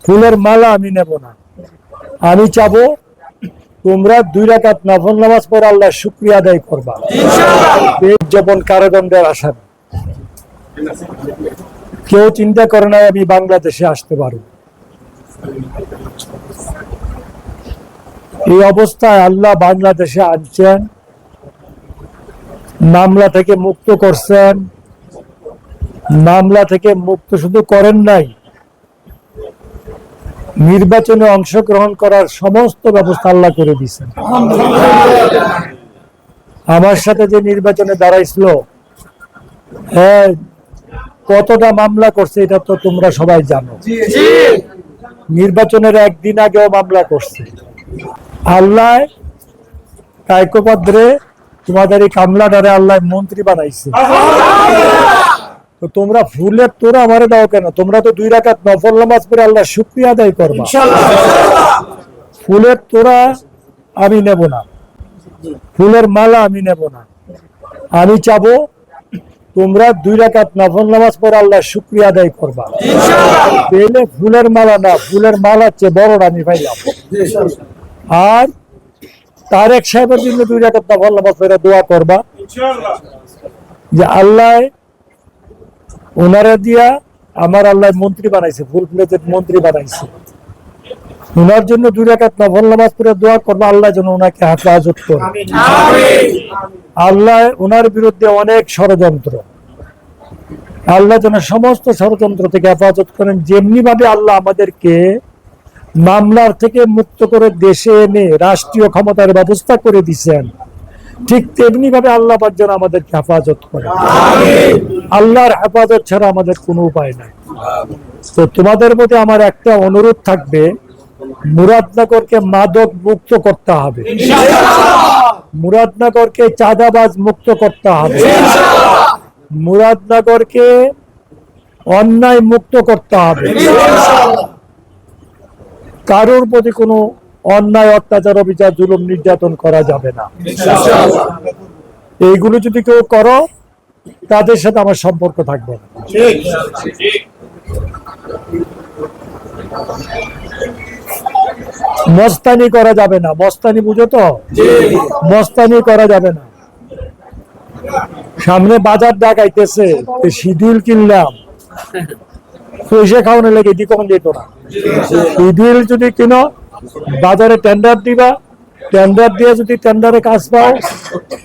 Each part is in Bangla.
ফুলের মালা আমি নেব না। আমি চাবো তোমরা 2 রাকাত নফল নামাজ পড়ে আল্লাহর শুকরিয়া আদায় করবা জীবন কারাদণ্ডের আসামি। কেউ চিন্তা করে না আমি বাংলাদেশে আসতে পারব। এই অবস্থায় আল্লাহ বাংলাদেশে আনছেন, মামলা থেকে মুক্ত করছেন। মামলা থেকে মুক্ত শুধু করেন নাই, নির্বাচনে অংশগ্রহণ করার সমস্ত ব্যবস্থা আল্লাহ করে দিয়েছেন। আমার সাথে যে নির্বাচনে দাঁড়াইছিল, হ্যাঁ, কতটা মামলা করছে এটা তো তোমরা সবাই জানো। নির্বাচনের একদিন আগেও মামলা করছে। আল্লাহ কায়কোপদ্রে তোমাদের এই কামলাটারে আল্লাহ মন্ত্রী বানাইছে। তো তোমরা ফুলের তোরা আমারে দাও কেন? তোমরা তো 2 রাকাত নফল নামাজ পড়ে আল্লাহ শুকরিয়া আদায় করবা। ফুলের তোরা আমি নেব না, ফুলের মালা আমি নেব না। আমি চাবো তোমরা 2 রাকাত নফল নামাজ পড়ে আল্লাহ শুকরিয়া আদায় করবা। পেলে ফুলের মালা না, ফুলের মালার চেয়ে বড় আমি পাইলাম। আর তারেক সাহেবের জন্য 2 রাকাত নফল নামাজ পড়ে দোয়া করবা যে আল্লাহ ওনারা দিয়া আমার আল্লাহ মন্ত্রী বানাইছে, ফুল প্লেটের মন্ত্রী বানাইছে। ওনার জন্য 2 রাকাত নফল নামাজ পড়ে দোয়া করবা আল্লাহ যেন ওনাকে হেফাজত করে। আল্লাহ ওনার বিরুদ্ধে অনেক ষড়যন্ত্র, আল্লাহ যেন সমস্ত ষড়যন্ত্র থেকে হেফাজত করেন। যেমনি ভাবে আল্লাহ আমাদেরকে মামলার থেকে মুক্ত করে দেশে এনে রাষ্ট্রীয় ক্ষমতার ব্যবস্থা করে দিচ্ছেন, ঠিক তেমনি ভাবে আল্লাহ যেন আমাদেরকে হেফাজত করে। আল্লাহর হেফাজত ছাড়া আমাদের কোনো উপায় নাই। তো তোমাদের প্রতি আমার একটা অনুরোধ থাকবে, মুরাদনগরকে মাদক মুক্ত করতে হবে, মুরাদনগরকে চাঁদাবাজ মুক্ত করতে হবে, মুরাদনগরকে অন্যায় মুক্ত করতে হবে। কারোর প্রতি কোনো অন্যায় অত্যাচার অবিচার জুলুম নির্যাতন করা যাবে না। এইগুলো যদি কেউ করো তাদের সাথে আমার সম্পর্ক থাকবে না। মস্তানি করা যাবে না। মস্তানি বুঝো তো? মস্তানি করা যাবে না। সামনে বাজার ডাকাইতেছে, শিডিউল কিনলাম, পয়সা খাওয়ানো লেগে দি কখন যেত না। শিডিউল যদি কিনো বাজারে টেন্ডার দিবা, টেন্ডার দিয়ে যদি টেন্ডারে কাজ পাও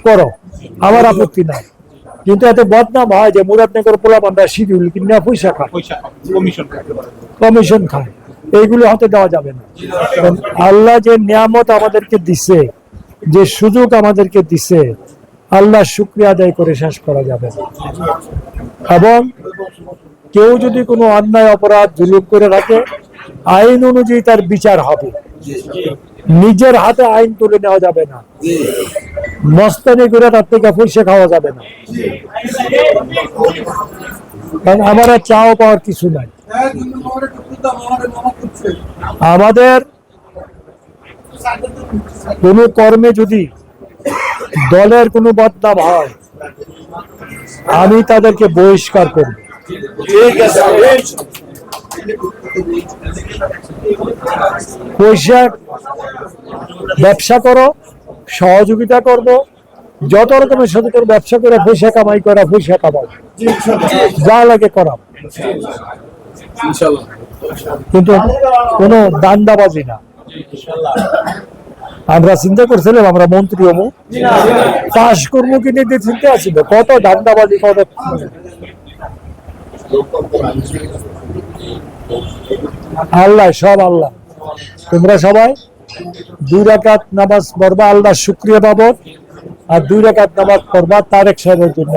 করো, আমার আপত্তি নাই। কিন্তু এত বদনাম হয় যে মুরাদনগর পোলাপানরা শিডিউল কিনে পয়সা খায়, কমিশন খায়, এইগুলো হতে দেওয়া যাবে না। আল্লাহ যে নিয়ামত আমাদেরকে দিছে, যে সুযোগ আমাদেরকে দিছে, আল্লাহ শুকরিয়া আদায় করে শেষ করা যাবে না। এবং কেউ যদি কোনো অন্যায় অপরাধ জুলুম করে রাখে, আইন অনুযায়ী তার বিচার হবে। নিজের হাতে আইন তুলে নেওয়া যাবে না, মস্তানি করে তার থেকে পয়সা খাওয়া যাবে না। কারণ আমার আর চাও পাওয়ার কিছু নাই। আমাদের কোনো কর্মে যদি দলের কোনো বদনাম হয়, আমি তাদেরকে বহিষ্কার করব। পয়সা ব্যবসা করো, সহযোগিতা করব, যত রকমের সাথে ব্যবসা করে পয়সা কামাই করা, পয়সা কামাও, যা লাগে করা, কিন্তু কোনো দান্দাবাজি না। আমরা চিন্তা করছিলাম আমরা মন্ত্রী হবো, পাশ করবো কিনে দিয়ে চিন্তা আসছিল, কত দান্দাবাজি, কত। আল্লাহ সব আল্লাহ। তোমরা সবাই 2 রাকাত নামাজ পড়বা আল্লাহ শুকরিয়া পাবো, আর 2 রাকাত নামাজ পড়বা তারেক সাহেবের জন্য।